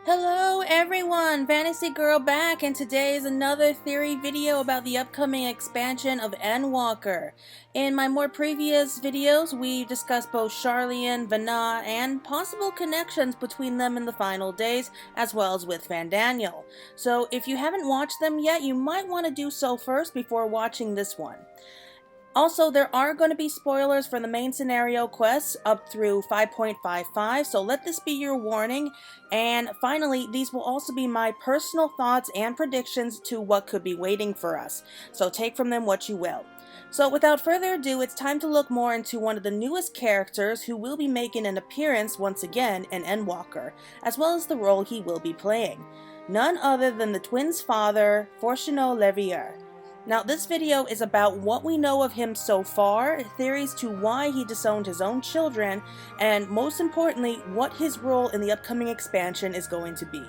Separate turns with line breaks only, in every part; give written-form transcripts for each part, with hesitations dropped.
Hello everyone, Fantasy Girl back, and today is another theory video about the upcoming expansion of Endwalker. In my more previous videos, we discussed both Charlian, Vanna, and possible connections between them in the final days, as well as with Fandaniel. So if you haven't watched them yet, you might want to do so first before watching this one. Also, there are going to be spoilers for the main scenario quests up through 5.55, so let this be your warning. And finally, these will also be my personal thoughts and predictions to what could be waiting for us, so take from them what you will. So without further ado, it's time to look more into one of the newest characters who will be making an appearance once again in Endwalker, as well as the role he will be playing. None other than the twins' father, Papa Leveilleur. Now, this video is about what we know of him so far, theories to why he disowned his own children, and most importantly, what his role in the upcoming expansion is going to be.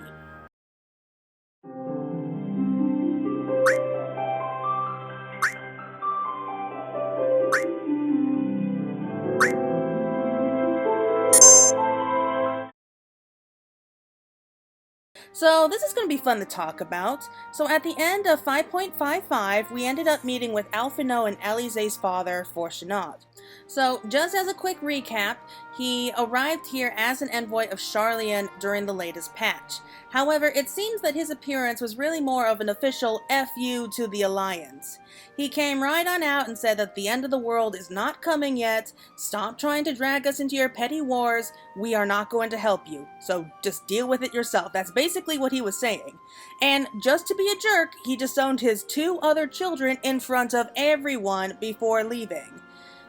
So this is going to be fun to talk about. So at the end of 5.55, we ended up meeting with Fourchenault and Élisées' father, Fourchenault. So just as a quick recap, he arrived here as an envoy of Charlian during the latest patch. However, it seems that his appearance was really more of an official FU to the Alliance. He came right on out and said that the end of the world is not coming yet, stop trying to drag us into your petty wars, we are not going to help you, so just deal with it yourself. That's basically what he was saying. And just to be a jerk, he disowned his two other children in front of everyone before leaving.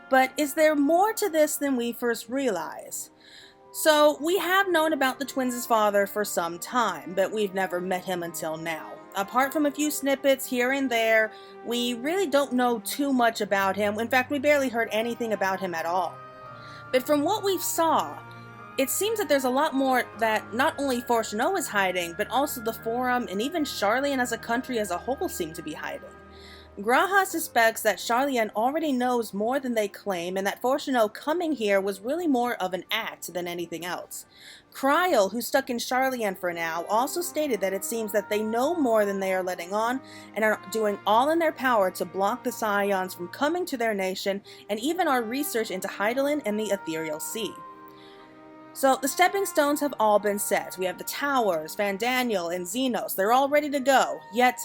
But is there more to this than we first realize? So, we have known about the twins' father for some time, but we've never met him until now. Apart from a few snippets here and there, we really don't know too much about him. In fact, we barely heard anything about him at all. But from what we saw, it seems that there's a lot more that not only Fourchenault is hiding, but also the Forum and even Charlian as a country as a whole seem to be hiding. Graha suspects that Charlian already knows more than they claim, and that Fourchenault coming here was really more of an act than anything else. Kryl, who's stuck in Charlian for now, also stated that it seems that they know more than they are letting on, and are doing all in their power to block the Scions from coming to their nation, and even our research into Hydaelyn and the Ethereal Sea. So the stepping stones have all been set. We have the towers, Fandaniel, and Xenos. They're all ready to go, yet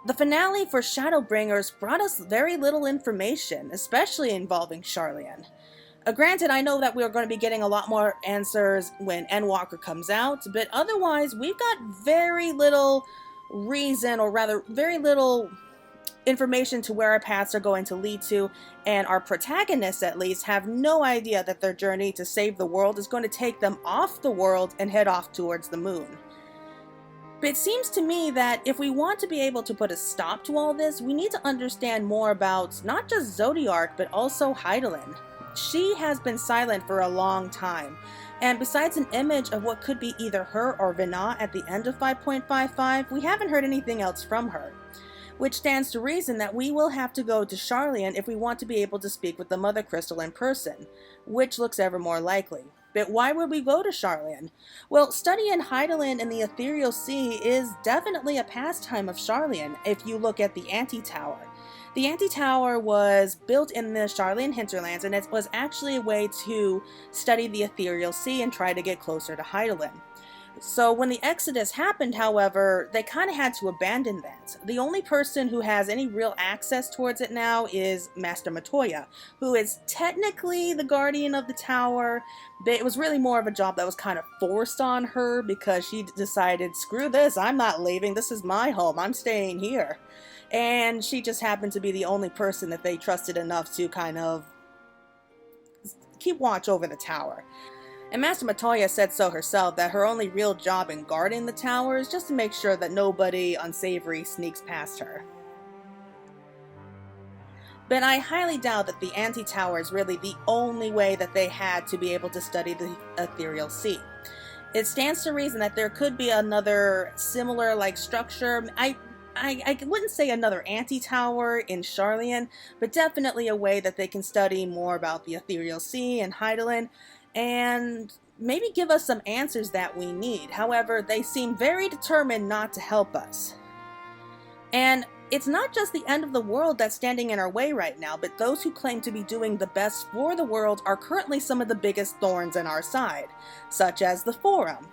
the finale for Shadowbringers brought us very little information, especially involving Charlian. Granted, I know that we are going to be getting a lot more answers when Endwalker comes out, but otherwise, we've got very little reason, or rather, very little information to where our paths are going to lead to, and our protagonists, at least, have no idea that their journey to save the world is going to take them off the world and head off towards the moon. But it seems to me that if we want to be able to put a stop to all this, we need to understand more about not just Zodiark, but also Hydaelyn. She has been silent for a long time, and besides an image of what could be either her or Vanna at the end of 5.55, we haven't heard anything else from her. Which stands to reason that we will have to go to Charlian if we want to be able to speak with the Mother Crystal in person, which looks ever more likely. But why would we go to Charlian? Well, studying Hydaelyn and the Ethereal Sea is definitely a pastime of Charlian if you look at the Anti-Tower. The Anti-Tower was built in the Charlian hinterlands, and it was actually a way to study the Ethereal Sea and try to get closer to Hydaelyn. So when the Exodus happened, however, they kind of had to abandon that. The only person who has any real access towards it now is Master Matoya, who is technically the guardian of the tower, but it was really more of a job that was kind of forced on her because she decided, screw this, I'm not leaving, this is my home, I'm staying here. And she just happened to be the only person that they trusted enough to kind of keep watch over the tower. And Master Matoya said so herself, that her only real job in guarding the tower is just to make sure that nobody unsavory sneaks past her. But I highly doubt that the Anti-Tower is really the only way that they had to be able to study the Ethereal Sea. It stands to reason that there could be another similar structure. I wouldn't say another Anti-Tower in Charlian, but definitely a way that they can study more about the Ethereal Sea and Hydaelyn. And maybe give us some answers that we need. However, they seem very determined not to help us. And it's not just the end of the world that's standing in our way right now, but those who claim to be doing the best for the world are currently some of the biggest thorns in our side, such as the Forum.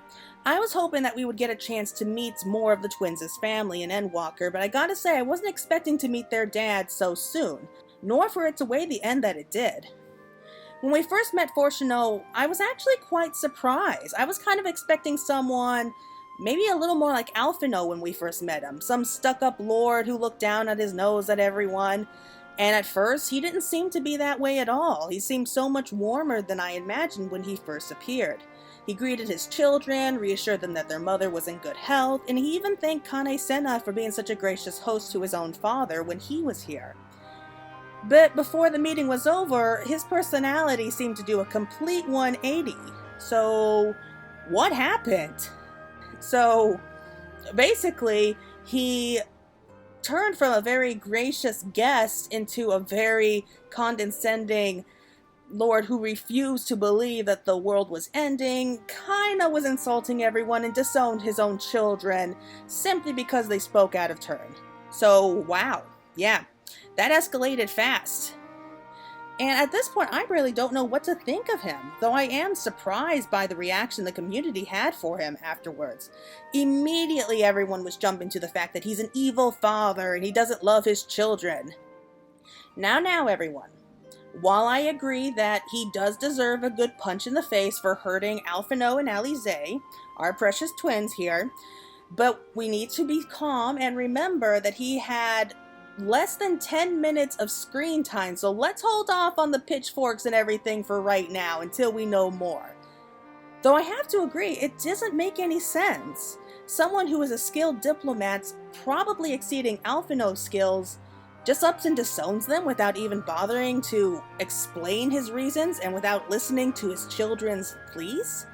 I was hoping that we would get a chance to meet more of the twins' family in Endwalker, but I gotta say I wasn't expecting to meet their dad so soon, nor for it to weigh the end that it did. When we first met Fourchenault, I was actually quite surprised. I was kind of expecting someone maybe a little more like Fourchenault when we first met him, some stuck-up lord who looked down at his nose at everyone. And at first, he didn't seem to be that way at all. He seemed so much warmer than I imagined when he first appeared. He greeted his children, reassured them that their mother was in good health, and he even thanked Kane Senna for being such a gracious host to his own father when he was here. But before the meeting was over, his personality seemed to do a complete 180. So, what happened? So, basically, he turned from a very gracious guest into a very condescending lord who refused to believe that the world was ending, kinda was insulting everyone, and disowned his own children simply because they spoke out of turn. So, wow. Yeah, that escalated fast. And at this point, I really don't know what to think of him, though I am surprised by the reaction the community had for him afterwards. Immediately, everyone was jumping to the fact that he's an evil father and he doesn't love his children. Now, everyone. While I agree that he does deserve a good punch in the face for hurting Fourchenault and Alize, our precious twins here, but we need to be calm and remember that he had less than 10 minutes of screen time, so let's hold off on the pitchforks and everything for right now until we know more. Though I have to agree, it doesn't make any sense. Someone who is a skilled diplomat, probably exceeding Fourchenault's skills, just ups and disowns them without even bothering to explain his reasons and without listening to his children's pleas?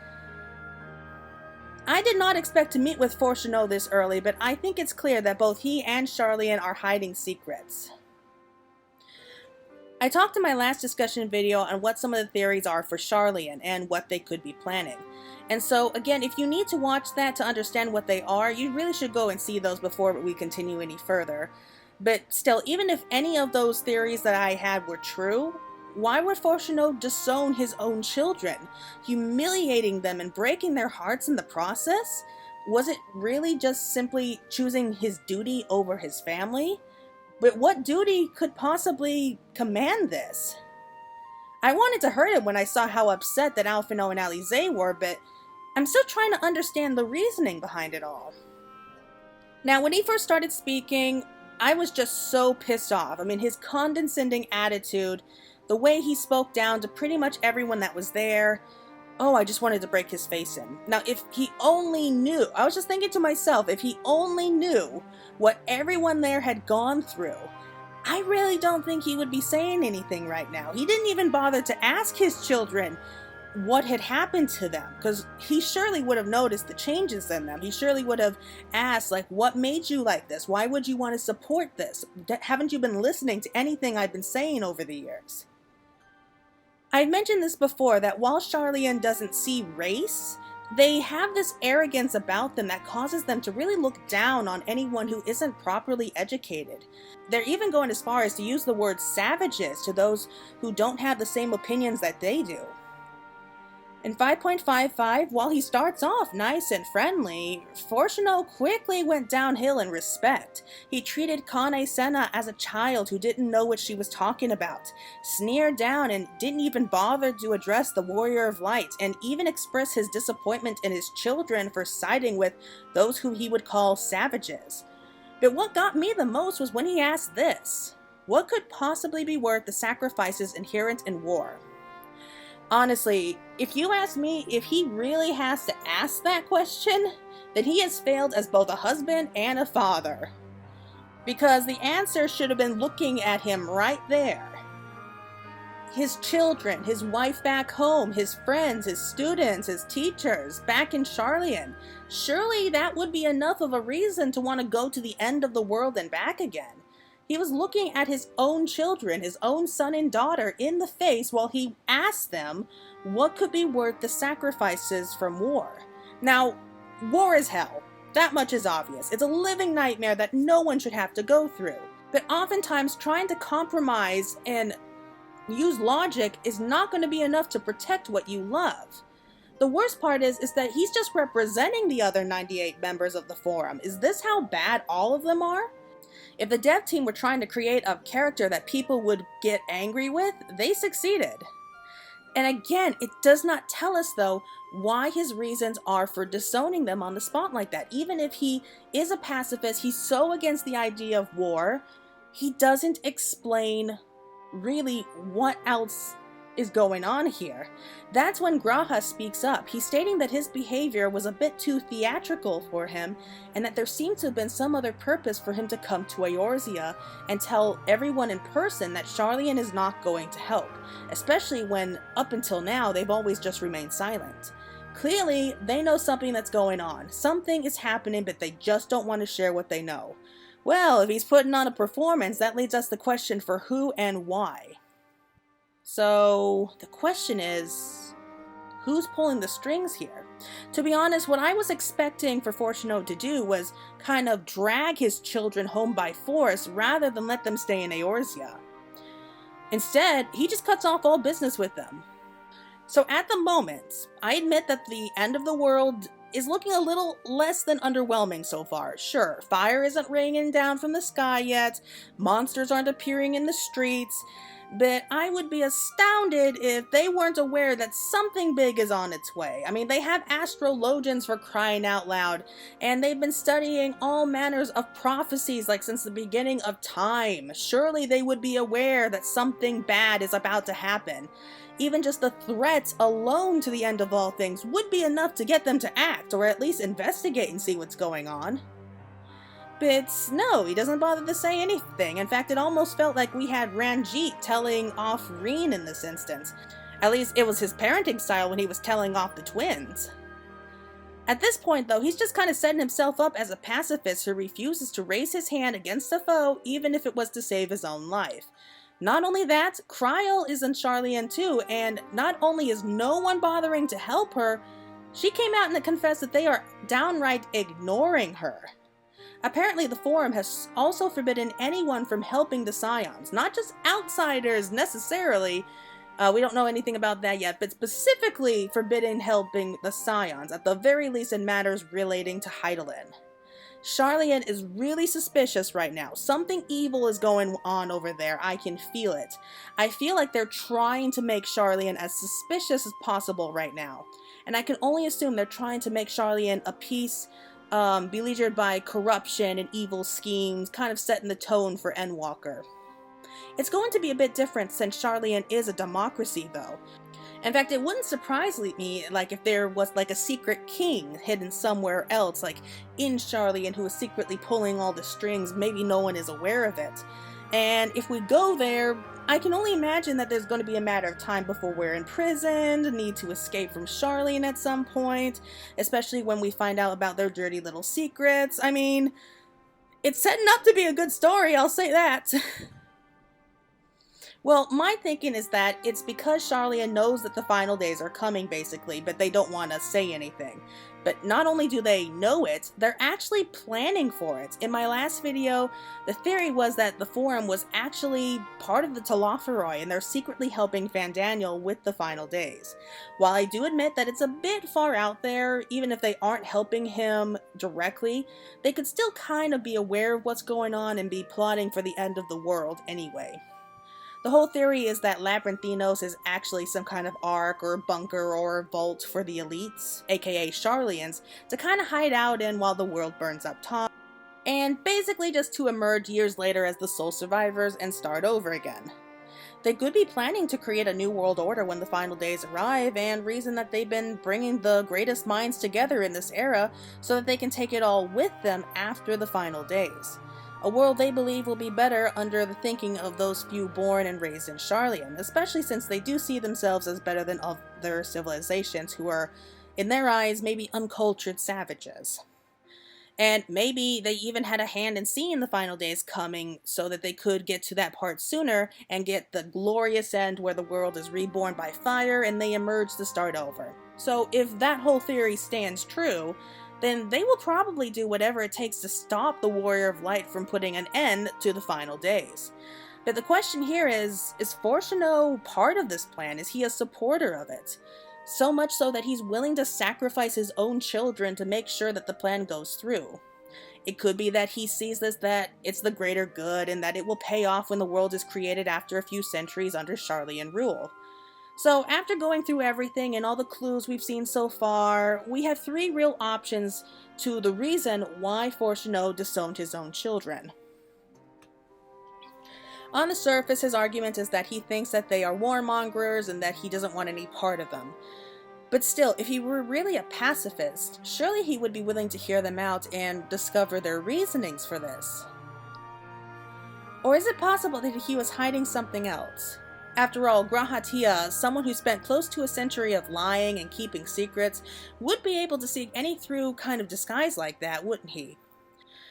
I did not expect to meet with Fourchenault this early, but I think it's clear that both he and Charlian are hiding secrets. I talked in my last discussion video on what some of the theories are for Charlian and what they could be planning. And so, again, if you need to watch that to understand what they are, you really should go and see those before we continue any further. But still, even if any of those theories that I had were true, why would Fourchenault disown his own children, humiliating them and breaking their hearts in the process? Was it really just simply choosing his duty over his family? But what duty could possibly command this? I wanted to hurt him when I saw how upset that Fourchenault and Alize were, but I'm still trying to understand the reasoning behind it all. Now, when he first started speaking, I was just so pissed off. I mean, his condescending attitude, the way he spoke down to pretty much everyone that was there. Oh, I just wanted to break his face in. Now, if he only knew, I was just thinking to myself, if he only knew what everyone there had gone through, I really don't think he would be saying anything right now. He didn't even bother to ask his children what had happened to them, because he surely would have noticed the changes in them. He surely would have asked, like, what made you like this? Why would you want to support this? Haven't you been listening to anything I've been saying over the years? I've mentioned this before, that while Charlian doesn't see race, they have this arrogance about them that causes them to really look down on anyone who isn't properly educated. They're even going as far as to use the word savages to those who don't have the same opinions that they do. In 5.55, while he starts off nice and friendly, Fourchenault quickly went downhill in respect. He treated Kane Senna as a child who didn't know what she was talking about, sneered down and didn't even bother to address the Warrior of Light, and even express his disappointment in his children for siding with those who he would call savages. But what got me the most was when he asked this: what could possibly be worth the sacrifices inherent in war? Honestly, if you ask me, if he really has to ask that question, then he has failed as both a husband and a father. Because the answer should have been looking at him right there. His children, his wife back home, his friends, his students, his teachers, back in Charlian. Surely that would be enough of a reason to want to go to the end of the world and back again. He was looking at his own children, his own son and daughter, in the face while he asked them what could be worth the sacrifices from war. Now, war is hell. That much is obvious. It's a living nightmare that no one should have to go through. But oftentimes, trying to compromise and use logic is not going to be enough to protect what you love. The worst part is that he's just representing the other 98 members of the Forum. Is this how bad all of them are? If the dev team were trying to create a character that people would get angry with, they succeeded. And again, it does not tell us, though, why his reasons are for disowning them on the spot like that. Even if he is a pacifist, he's so against the idea of war, he doesn't explain really what else is going on here. That's when Graha speaks up. He's stating that his behavior was a bit too theatrical for him, and that there seemed to have been some other purpose for him to come to Eorzea and tell everyone in person that Sharlayan is not going to help, especially when, up until now, they've always just remained silent. Clearly, they know something that's going on. Something is happening, but they just don't want to share what they know. Well, if he's putting on a performance, that leads us to the question for who and why. So, the question is, who's pulling the strings here? To be honest, what I was expecting for Fourchenault to do was kind of drag his children home by force rather than let them stay in Eorzea. Instead, he just cuts off all business with them. So at the moment, I admit that the end of the world is looking a little less than underwhelming so far. Sure, fire isn't raining down from the sky yet, monsters aren't appearing in the streets, but I would be astounded if they weren't aware that something big is on its way. I mean, they have astrologians for crying out loud, and they've been studying all manners of prophecies like since the beginning of time. Surely they would be aware that something bad is about to happen. Even just the threats alone to the end of all things would be enough to get them to act, or at least investigate and see what's going on. But no, he doesn't bother to say anything. In fact, it almost felt like we had Ranjit telling off Reen in this instance. At least it was his parenting style when he was telling off the twins. At this point, though, he's just kind of setting himself up as a pacifist who refuses to raise his hand against a foe, even if it was to save his own life. Not only that, Kryl is in Sharlayan too, and not only is no one bothering to help her, she came out and confessed that they are downright ignoring her. Apparently, the Forum has also forbidden anyone from helping the Scions, not just outsiders necessarily, we don't know anything about that yet, but specifically forbidden helping the Scions, at the very least in matters relating to Hydaelyn. Sharlayan is really suspicious right now. Something evil is going on over there. I can feel it. I feel like they're trying to make Sharlayan as suspicious as possible right now. And I can only assume they're trying to make Sharlayan a piece beleaguered by corruption and evil schemes, kind of setting the tone for Endwalker. It's going to be a bit different since Sharlayan is a democracy, though. In fact, it wouldn't surprise me, like, if there was, like, a secret king hidden somewhere else, like, in Sharlayan, who is secretly pulling all the strings. Maybe no one is aware of it. And if we go there, I can only imagine that there's going to be a matter of time before we're imprisoned, need to escape from Sharlayan at some point, especially when we find out about their dirty little secrets. I mean, it's setting up to be a good story, I'll say that. Well, my thinking is that it's because Sharlayan knows that the final days are coming, basically, but they don't want to say anything. But not only do they know it, they're actually planning for it. In my last video, the theory was that the Forum was actually part of the Telophoroi, and they're secretly helping Fandaniel with the final days. While I do admit that it's a bit far out there, even if they aren't helping him directly, they could still kind of be aware of what's going on and be plotting for the end of the world anyway. The whole theory is that Labyrinthinos is actually some kind of ark or bunker or vault for the elites, aka Sharlayans, to kind of hide out in while the world burns up top, and basically just to emerge years later as the sole survivors and start over again. They could be planning to create a new world order when the final days arrive, and reason that they've been bringing the greatest minds together in this era so that they can take it all with them after the final days. A world they believe will be better under the thinking of those few born and raised in Sharlayan, especially since they do see themselves as better than other civilizations who are, in their eyes, maybe uncultured savages. And maybe they even had a hand in seeing the final days coming so that they could get to that part sooner and get the glorious end where the world is reborn by fire and they emerge to start over. So if that whole theory stands true, then they will probably do whatever it takes to stop the Warrior of Light from putting an end to the final days. But the question here is Fourchenault part of this plan? Is he a supporter of it? So much so that he's willing to sacrifice his own children to make sure that the plan goes through. It could be that he sees this, that it's the greater good and that it will pay off when the world is created after a few centuries under Charlian rule. So after going through everything and all the clues we've seen so far, we have three real options to the reason why Fourchenault disowned his own children. On the surface, his argument is that he thinks that they are warmongers and that he doesn't want any part of them. But still, if he were really a pacifist, surely he would be willing to hear them out and discover their reasonings for this. Or is it possible that he was hiding something else? After all, Grahatia, someone who spent close to a century of lying and keeping secrets, would be able to see any through kind of disguise like that, wouldn't he?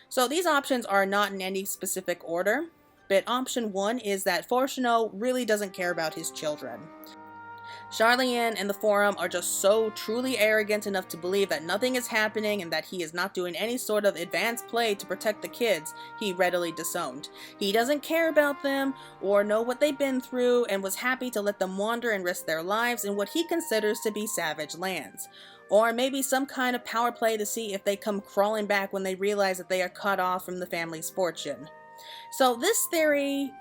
So these options are not in any specific order. But option 1 is that Fourchenault really doesn't care about his children. Charlian and the Forum are just so truly arrogant enough to believe that nothing is happening and that he is not doing any sort of advanced play to protect the kids he readily disowned. He doesn't care about them or know what they've been through and was happy to let them wander and risk their lives in what he considers to be savage lands. Or maybe some kind of power play to see if they come crawling back when they realize that they are cut off from the family's fortune. So this theory,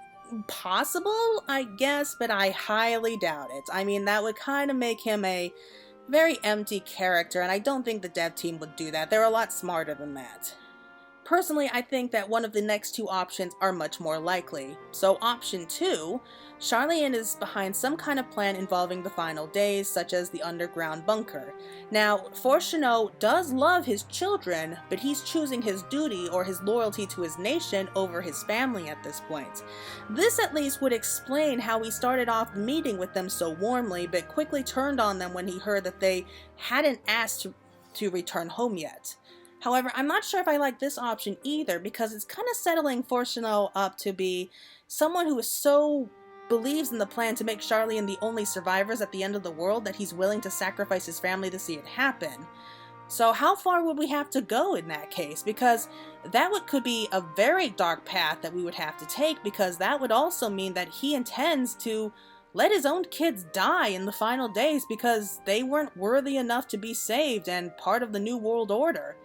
possible, I guess, but I highly doubt it. I mean, that would kind of make him a very empty character, and I don't think the dev team would do that. They're a lot smarter than that. Personally, I think that one of the next two options are much more likely. So option 2, Charlian is behind some kind of plan involving the final days, such as the underground bunker. Now, Fourchenault does love his children, but he's choosing his duty or his loyalty to his nation over his family at this point. This at least would explain how he started off the meeting with them so warmly, but quickly turned on them when he heard that they hadn't asked to return home yet. However, I'm not sure if I like this option either, because it's kind of settling Fourchenault up to be someone who is so believes in the plan to make Charlian the only survivors at the end of the world that he's willing to sacrifice his family to see it happen. So how far would we have to go in that case? Because that could be a very dark path that we would have to take, because that would also mean that he intends to let his own kids die in the final days because they weren't worthy enough to be saved and part of the New World Order,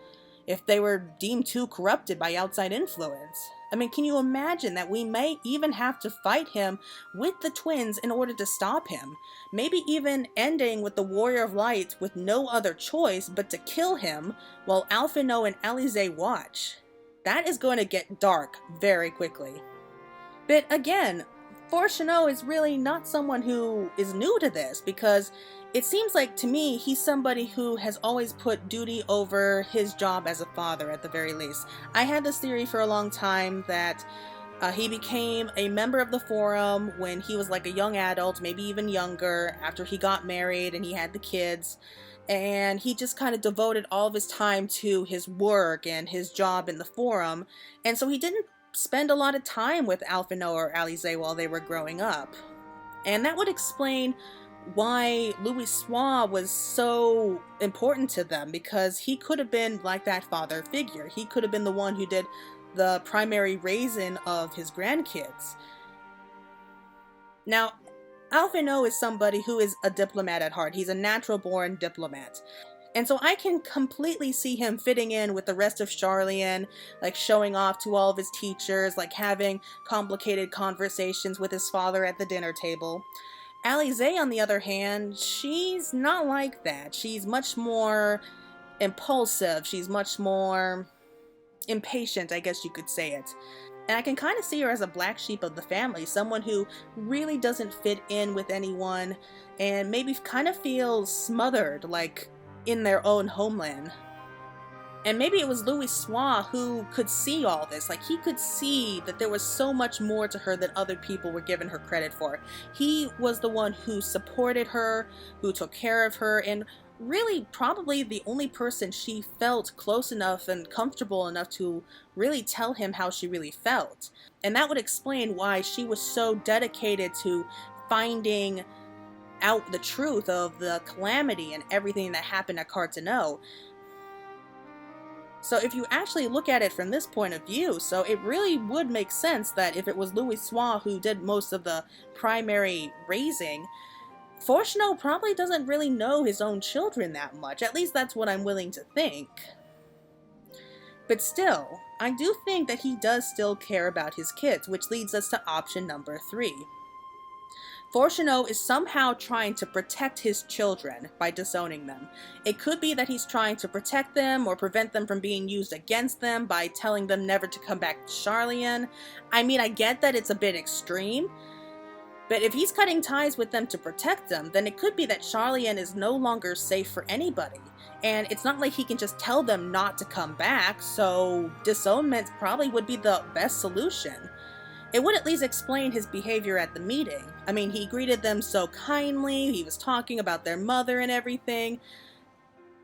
if they were deemed too corrupted by outside influence. I mean, can you imagine that we may even have to fight him with the twins in order to stop him? Maybe even ending with the Warrior of Light with no other choice but to kill him while Fourchenault and Alizé watch. That is going to get dark very quickly. But again, Fourchenault is really not someone who is new to this, because it seems like to me he's somebody who has always put duty over his job as a father at the very least. I had this theory for a long time that he became a member of the Forum when he was like a young adult, maybe even younger, after he got married and he had the kids. And he just kind of devoted all of his time to his work and his job in the Forum. And so he didn't spend a lot of time with Fourchenault or Alizé while they were growing up. And that would explain why Louis was so important to them, because he could have been like that father figure. He could have been the one who did the primary raising of his grandkids. Now, Fourchenault is somebody who is a diplomat at heart. He's a natural-born diplomat. And so I can completely see him fitting in with the rest of Charlian, like showing off to all of his teachers, like having complicated conversations with his father at the dinner table. Alizé, on the other hand, she's not like that. She's much more impulsive. She's much more impatient, I guess you could say it. And I can kind of see her as a black sheep of the family, someone who really doesn't fit in with anyone and maybe kind of feels smothered, like in their own homeland. And maybe it was Louis who could see all this. Like, he could see that there was so much more to her than other people were giving her credit for. He was the one who supported her, who took care of her, and really probably the only person she felt close enough and comfortable enough to really tell him how she really felt. And that would explain why she was so dedicated to finding out the truth of the calamity and everything that happened at Fourchenault. So if you actually look at it from this point of view, so it really would make sense that if it was Louisoix who did most of the primary raising, Fourchenault probably doesn't really know his own children that much. At least that's what I'm willing to think. But still, I do think that he does still care about his kids, which leads us to option number 3. Fourchenault is somehow trying to protect his children by disowning them. It could be that he's trying to protect them or prevent them from being used against them by telling them never to come back to Charlian. I mean, I get that it's a bit extreme, but if he's cutting ties with them to protect them, then it could be that Charlian is no longer safe for anybody. And it's not like he can just tell them not to come back, so disownment probably would be the best solution. It would at least explain his behavior at the meeting. I mean, he greeted them so kindly, he was talking about their mother and everything,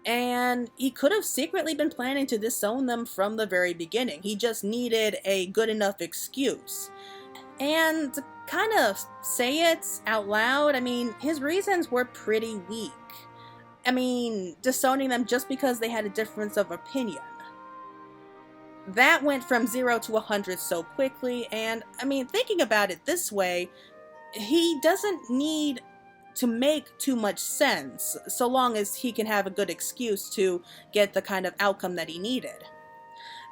and he could have secretly been planning to disown them from the very beginning. He just needed a good enough excuse. And to kind of say it out loud, I mean, his reasons were pretty weak. I mean, disowning them just because they had a difference of opinion. That went from 0 to 100 so quickly, and I mean, thinking about it this way, he doesn't need to make too much sense, so long as he can have a good excuse to get the kind of outcome that he needed.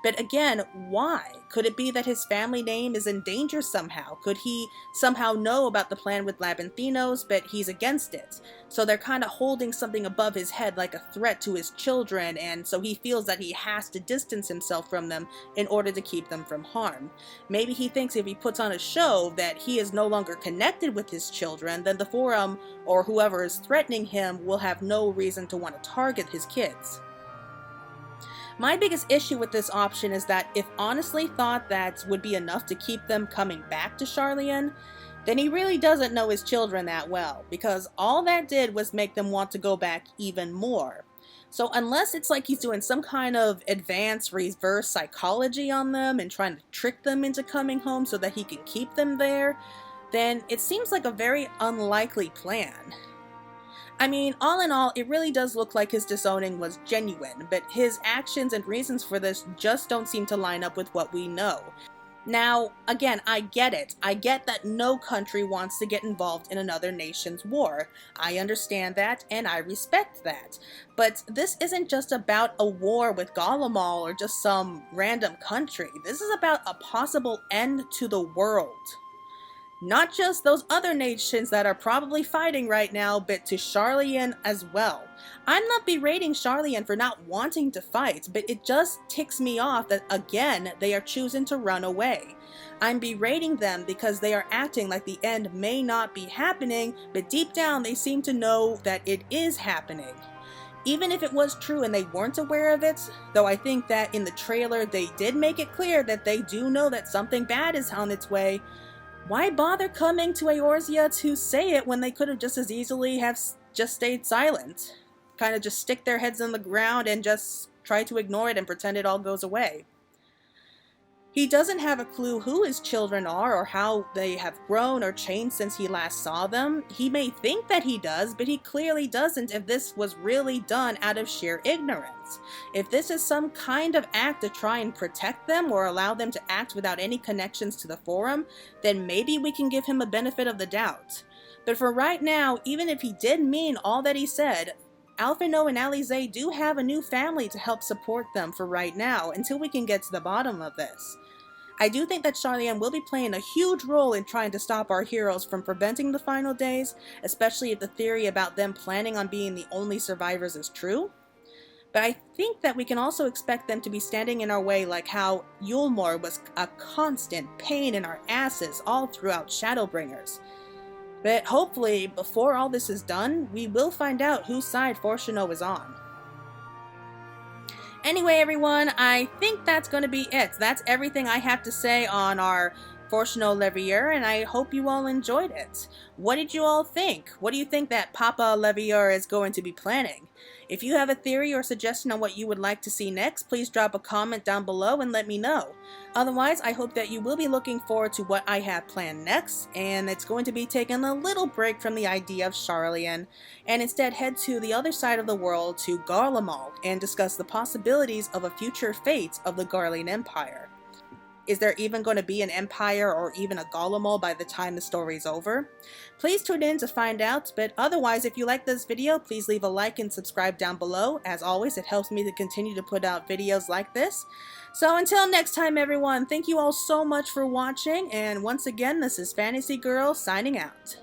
But again, why? Could it be that his family name is in danger somehow? Could he somehow know about the plan with Labanthinos, but he's against it? So they're kind of holding something above his head like a threat to his children, and so he feels that he has to distance himself from them in order to keep them from harm. Maybe he thinks if he puts on a show that he is no longer connected with his children, then the Forum or whoever is threatening him will have no reason to want to target his kids. My biggest issue with this option is that if honestly thought that would be enough to keep them coming back to Charlian, then he really doesn't know his children that well, because all that did was make them want to go back even more. So unless it's like he's doing some kind of advanced reverse psychology on them and trying to trick them into coming home so that he can keep them there, then it seems like a very unlikely plan. I mean, all in all, it really does look like his disowning was genuine, but his actions and reasons for this just don't seem to line up with what we know. Now, again, I get it. I get that no country wants to get involved in another nation's war. I understand that, and I respect that. But this isn't just about a war with Garlemald or just some random country. This is about a possible end to the world. Not just those other nations that are probably fighting right now, but to Charlian as well. I'm not berating Charlian for not wanting to fight, but it just ticks me off that, again, they are choosing to run away. I'm berating them because they are acting like the end may not be happening, but deep down they seem to know that it is happening. Even if it was true and they weren't aware of it, though I think that in the trailer they did make it clear that they do know that something bad is on its way, why bother coming to Eorzea to say it when they could have just as easily have just stayed silent? Kind of just stick their heads in the ground and just try to ignore it and pretend it all goes away. He doesn't have a clue who his children are or how they have grown or changed since he last saw them. He may think that he does, but he clearly doesn't if this was really done out of sheer ignorance. If this is some kind of act to try and protect them or allow them to act without any connections to the Forum, then maybe we can give him a benefit of the doubt. But for right now, even if he did mean all that he said, Fourchenault and Alizé do have a new family to help support them for right now, until we can get to the bottom of this. I do think that Charlian will be playing a huge role in trying to stop our heroes from preventing the final days, especially if the theory about them planning on being the only survivors is true. But I think that we can also expect them to be standing in our way like how Eulmore was a constant pain in our asses all throughout Shadowbringers. But hopefully, before all this is done, we will find out whose side Fourchenault is on. Anyway, everyone, I think that's going to be it. That's everything I have to say on our Fourchenault Leveilleur, and I hope you all enjoyed it. What did you all think? What do you think that Papa Leveilleur is going to be planning? If you have a theory or suggestion on what you would like to see next, please drop a comment down below and let me know. Otherwise, I hope that you will be looking forward to what I have planned next, and it's going to be taking a little break from the idea of Charlian, and instead head to the other side of the world to Garlemald and discuss the possibilities of a future fate of the Garlean Empire. Is there even going to be an empire or even a Garlemald by the time the story's over? Please tune in to find out, but otherwise, if you like this video, please leave a like and subscribe down below. As always, it helps me to continue to put out videos like this. So until next time, everyone, thank you all so much for watching, and once again, this is Fantasy Girl signing out.